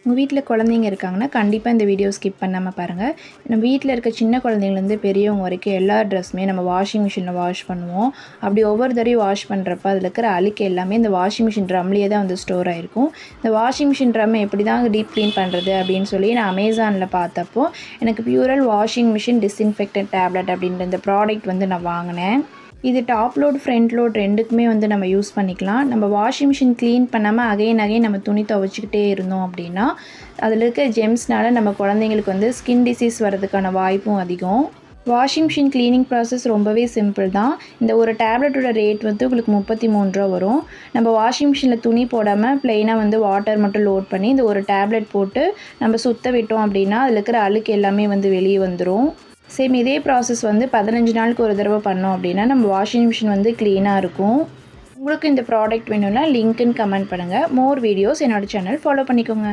உங்கள் வீட்டில் குழந்தைங்க இருக்காங்கன்னா கண்டிப்பாக இந்த வீடியோ ஸ்கிப் பண்ணாமல் பாருங்கள். நம்ம வீட்டில் இருக்க சின்ன குழந்தைங்கலேருந்து பெரியவங்க வரைக்கும் எல்லா ட்ரெஸ்ஸுமே நம்ம வாஷிங் மிஷினில் வாஷ் பண்ணுவோம். அப்படி ஒவ்வொரு தடவையும் வாஷ் பண்ணுறப்ப அதில் இருக்கிற அழுக்கு எல்லாமே இந்த வாஷிங் மிஷின் ட்ரம்லேயே தான் வந்து ஸ்டோர் ஆகிருக்கும். இந்த வாஷிங் மிஷின் ட்ரம் எப்படி தான் டீப் க்ளீன் பண்ணுறது அப்படின்னு சொல்லி நான் அமேசானில் பார்த்தப்போ எனக்கு பியூரல் வாஷிங் மிஷின் டிஸ்இன்ஃபெக்டன்ட் டேப்லெட் அப்படின்ற இந்த ப்ராடக்ட் வந்து நான் வாங்கினேன். இது டாப் லோட் ஃப்ரண்ட் லோட் ரெண்டுக்குமே வந்து நம்ம யூஸ் பண்ணிக்கலாம். நம்ம வாஷிங் மிஷின் க்ளீன் பண்ணாமல் அகைன் நம்ம துணி துவைச்சிக்கிட்டே இருந்தோம் அப்படின்னா அதில் இருக்க ஜெம்ஸ்னால் நம்ம குழந்தைங்களுக்கு வந்து ஸ்கின் டிசீஸ் வர்றதுக்கான வாய்ப்பும் அதிகம். வாஷிங் மிஷின் க்ளீனிங் ப்ராசஸ் ரொம்பவே சிம்பிள் தான். இந்த ஒரு டேப்லெட்டோட ரேட் வந்து உங்களுக்கு 33 ரூபா வரும். நம்ம வாஷிங் மிஷினில் துணி போடாமல் ப்ளெயினாக வந்து வாட்டர் மட்டும் லோட் பண்ணி இந்த ஒரு டேப்லெட் போட்டு நம்ம சுத்த விட்டோம் அப்படின்னா அதில் இருக்கிற அழுக்கு எல்லாமே வந்து வெளியே வந்துடும். சேம் இதே ப்ராசஸ் வந்து 15 நாளுக்கு ஒரு தடவை பண்ணோம் அப்படின்னா நம்ம வாஷிங் மிஷின் வந்து க்ளீனாக இருக்கும். உங்களுக்கு இந்த ப்ராடக்ட் வேணும்னா லிங்க்குன்னு கமெண்ட் பண்ணுங்கள். மோர் வீடியோஸ் என்னோடய சேனல் ஃபாலோ பண்ணிக்கோங்க.